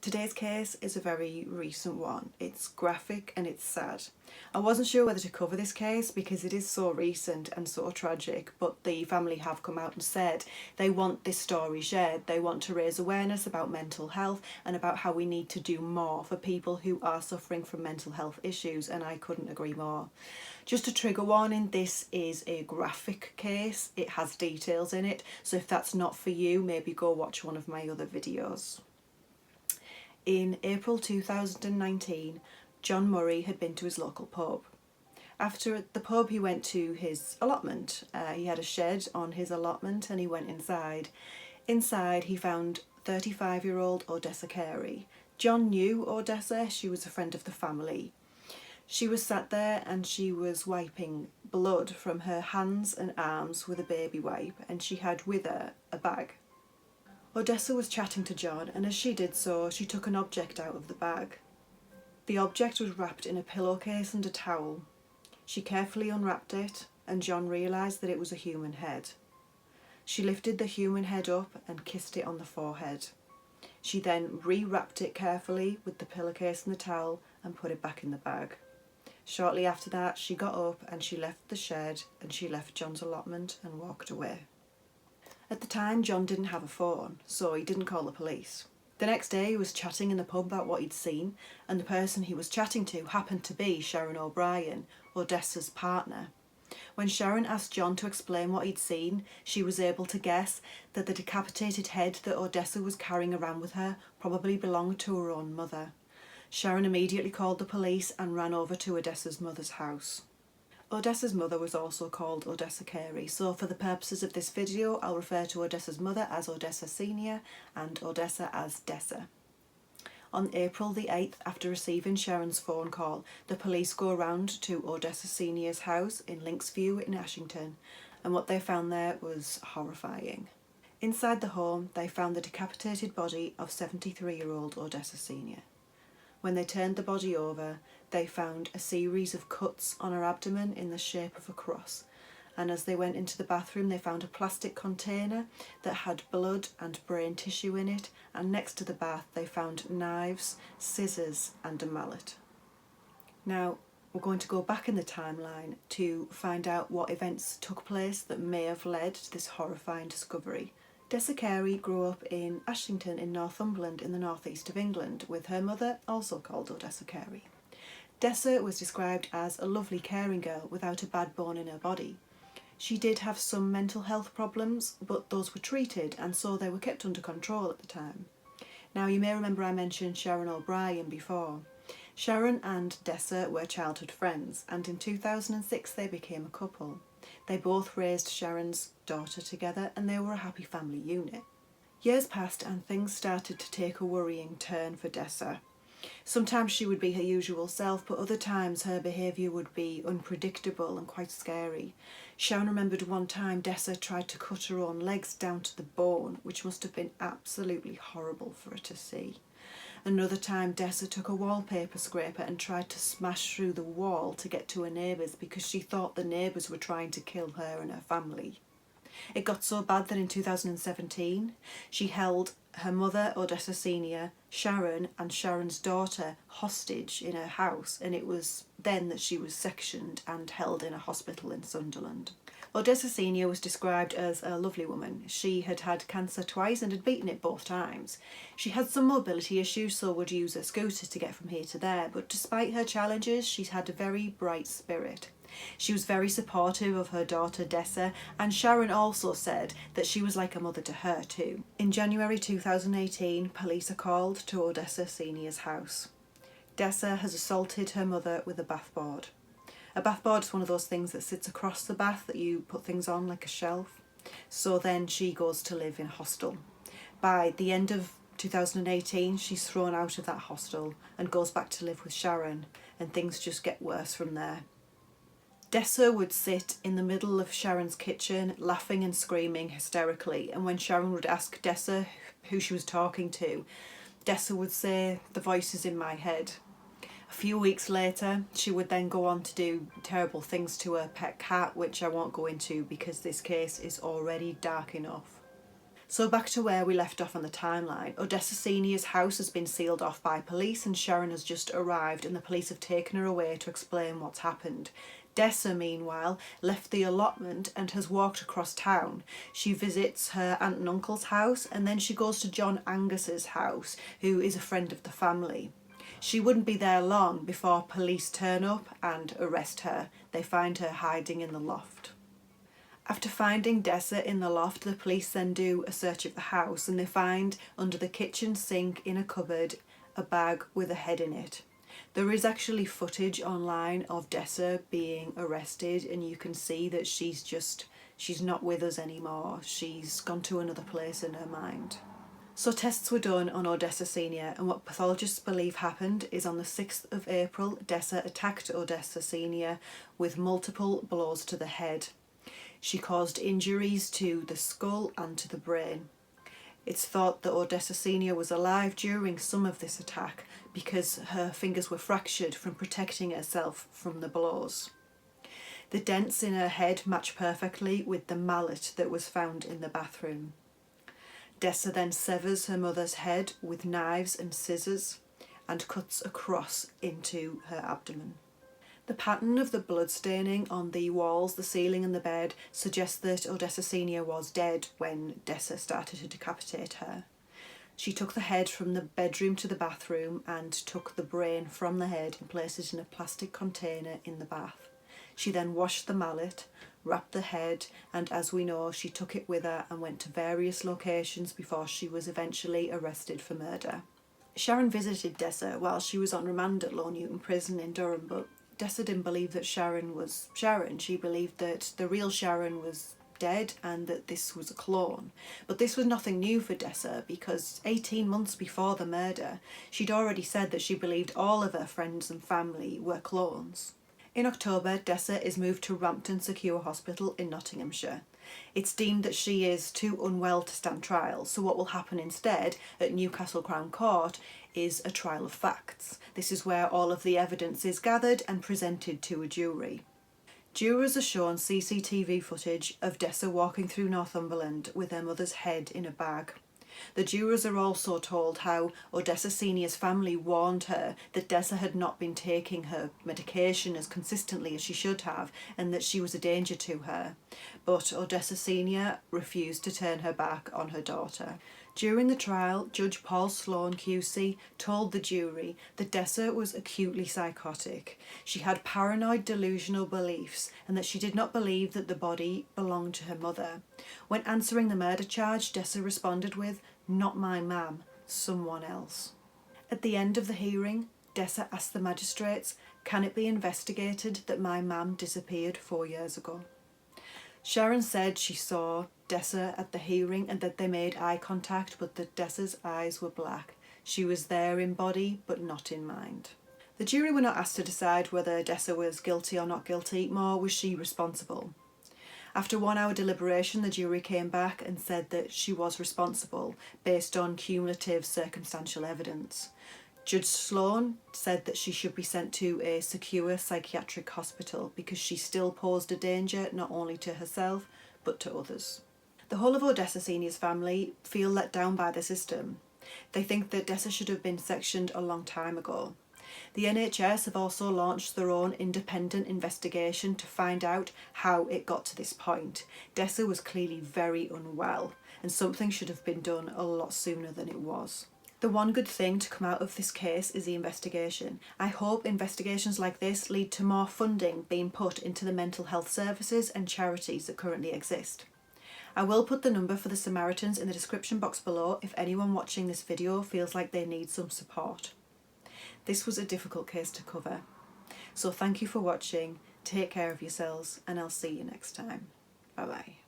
Today's case is a very recent one. It's graphic and it's sad. I wasn't sure whether to cover this case because it is so recent and so tragic, but the family have come out and said they want this story shared. They want to raise awareness about mental health and about how we need to do more for people who are suffering from mental health issues, and I couldn't agree more. Just a trigger warning, this is a graphic case. It has details in it, so if that's not for you, maybe go watch one of my other videos. In April 2019, John Murray had been to his local pub. After the pub, he went to his allotment. He had a shed on his allotment and he went inside. Inside, he found 35-year-old Odessa Carey. John knew Odessa, she was a friend of the family. She was sat there and she was wiping blood from her hands and arms with a baby wipe, and she had with her a bag. Odessa was chatting to John, and as she did so, she took an object out of the bag. The object was wrapped in a pillowcase and a towel. She carefully unwrapped it, and John realised that it was a human head. She lifted the human head up and kissed it on the forehead. She then re-wrapped it carefully with the pillowcase and the towel and put it back in the bag. Shortly after that, she got up and she left the shed and she left John's allotment and walked away. At the time, John didn't have a phone, so he didn't call the police. The next day, he was chatting in the pub about what he'd seen, and the person he was chatting to happened to be Sharon O'Brien, Odessa's partner. When Sharon asked John to explain what he'd seen, she was able to guess that the decapitated head that Odessa was carrying around with her probably belonged to her own mother. Sharon immediately called the police and ran over to Odessa's mother's house. Odessa's mother was also called Odessa Carey, so for the purposes of this video, I'll refer to Odessa's mother as Odessa Senior and Odessa as Dessa. On April the 8th, after receiving Sharon's phone call, the police go around to Odessa Senior's house in Linksview in Ashington, and what they found there was horrifying. Inside the home, they found the decapitated body of 73-year-old Odessa Senior. When they turned the body over, they found a series of cuts on her abdomen in the shape of a cross, and as they went into the bathroom, they found a plastic container that had blood and brain tissue in it, and next to the bath they found knives, scissors and a mallet. Now, we're going to go back in the timeline to find out what events took place that may have led to this horrifying discovery. Odessa Carey grew up in Ashington in Northumberland in the northeast of England, with her mother, also called Odessa Carey. Dessa was described as a lovely caring girl without a bad bone in her body. She did have some mental health problems, but those were treated and so they were kept under control at the time. Now, you may remember I mentioned Sharon O'Brien before. Sharon and Dessa were childhood friends, and in 2006 they became a couple. They both raised Sharon's daughter together and they were a happy family unit. Years passed and things started to take a worrying turn for Dessa. Sometimes she would be her usual self, but other times her behaviour would be unpredictable and quite scary. Sharon remembered one time Dessa tried to cut her own legs down to the bone, which must have been absolutely horrible for her to see. Another time Dessa took a wallpaper scraper and tried to smash through the wall to get to her neighbours because she thought the neighbours were trying to kill her and her family. It got so bad that in 2017 she held her mother, Odessa Senior, Sharon and Sharon's daughter hostage in her house, and it was then that she was sectioned and held in a hospital in Sunderland. Odessa Senior was described as a lovely woman. She had had cancer twice and had beaten it both times. She had some mobility issues, so would use a scooter to get from here to there, but despite her challenges, she's had a very bright spirit. She was very supportive of her daughter Dessa, and Sharon also said that she was like a mother to her too. In January 2018, police are called to Odessa Senior's house. Dessa has assaulted her mother with a bathboard. A bathboard is one of those things that sits across the bath that you put things on like a shelf. So then she goes to live in a hostel. By the end of 2018, she's thrown out of that hostel and goes back to live with Sharon, and things just get worse from there. Dessa would sit in the middle of Sharon's kitchen laughing and screaming hysterically, and when Sharon would ask Dessa who she was talking to, Dessa would say, "The voice is in my head." A few weeks later, she would then go on to do terrible things to her pet cat, which I won't go into because this case is already dark enough. So back to where we left off on the timeline. Odessa Senior's house has been sealed off by police and Sharon has just arrived and the police have taken her away to explain what's happened. Dessa, meanwhile, left the allotment and has walked across town. She visits her aunt and uncle's house and then she goes to John Angus's house, who is a friend of the family. She wouldn't be there long before police turn up and arrest her. They find her hiding in the loft. After finding Dessa in the loft, the police then do a search of the house and they find under the kitchen sink in a cupboard a bag with a head in it. There is actually footage online of Dessa being arrested and you can see that she's not with us anymore. She's gone to another place in her mind. So tests were done on Odessa Senior and what pathologists believe happened is on the 6th of April, Dessa attacked Odessa Senior with multiple blows to the head. She caused injuries to the skull and to the brain. It's thought that Odessa Senior was alive during some of this attack because her fingers were fractured from protecting herself from the blows. The dents in her head match perfectly with the mallet that was found in the bathroom. Dessa then severs her mother's head with knives and scissors and cuts across into her abdomen. The pattern of the blood staining on the walls, the ceiling and the bed suggests that Odessa Senior was dead when Dessa started to decapitate her. She took the head from the bedroom to the bathroom and took the brain from the head and placed it in a plastic container in the bath. She then washed the mallet, wrapped the head, and as we know, she took it with her and went to various locations before she was eventually arrested for murder. Sharon visited Dessa while she was on remand at Low Newton Prison in Durham, but Dessa didn't believe that Sharon was Sharon. She believed that the real Sharon was dead and that this was a clone. But this was nothing new for Dessa because 18 months before the murder, she'd already said that she believed all of her friends and family were clones. In October, Dessa is moved to Rampton Secure Hospital in Nottinghamshire. It's deemed that she is too unwell to stand trial, so what will happen instead at Newcastle Crown Court is a trial of facts. This is where all of the evidence is gathered and presented to a jury. Jurors are shown CCTV footage of Dessa walking through Northumberland with her mother's head in a bag. The jurors are also told how Odessa Senior's family warned her that Dessa had not been taking her medication as consistently as she should have and that she was a danger to her. But Odessa Senior refused to turn her back on her daughter. During the trial, Judge Paul Sloan QC told the jury that Dessa was acutely psychotic. She had paranoid delusional beliefs and that she did not believe that the body belonged to her mother. When answering the murder charge, Dessa responded with, "Not my mam, someone else." At the end of the hearing, Dessa asked the magistrates, "Can it be investigated that my mam disappeared 4 years ago?" Sharon said she saw Dessa at the hearing and that they made eye contact, but that Dessa's eyes were black. She was there in body but not in mind. The jury were not asked to decide whether Dessa was guilty or not guilty, more was she responsible. After 1 hour deliberation, the jury came back and said that she was responsible based on cumulative circumstantial evidence. Judge Sloan said that she should be sent to a secure psychiatric hospital because she still posed a danger not only to herself but to others. The whole of Odessa Senior's family feel let down by the system. They think that Dessa should have been sectioned a long time ago. The NHS have also launched their own independent investigation to find out how it got to this point. Dessa was clearly very unwell and something should have been done a lot sooner than it was. The one good thing to come out of this case is the investigation. I hope investigations like this lead to more funding being put into the mental health services and charities that currently exist. I will put the number for the Samaritans in the description box below if anyone watching this video feels like they need some support. This was a difficult case to cover. So thank you for watching, take care of yourselves, and I'll see you next time. Bye bye.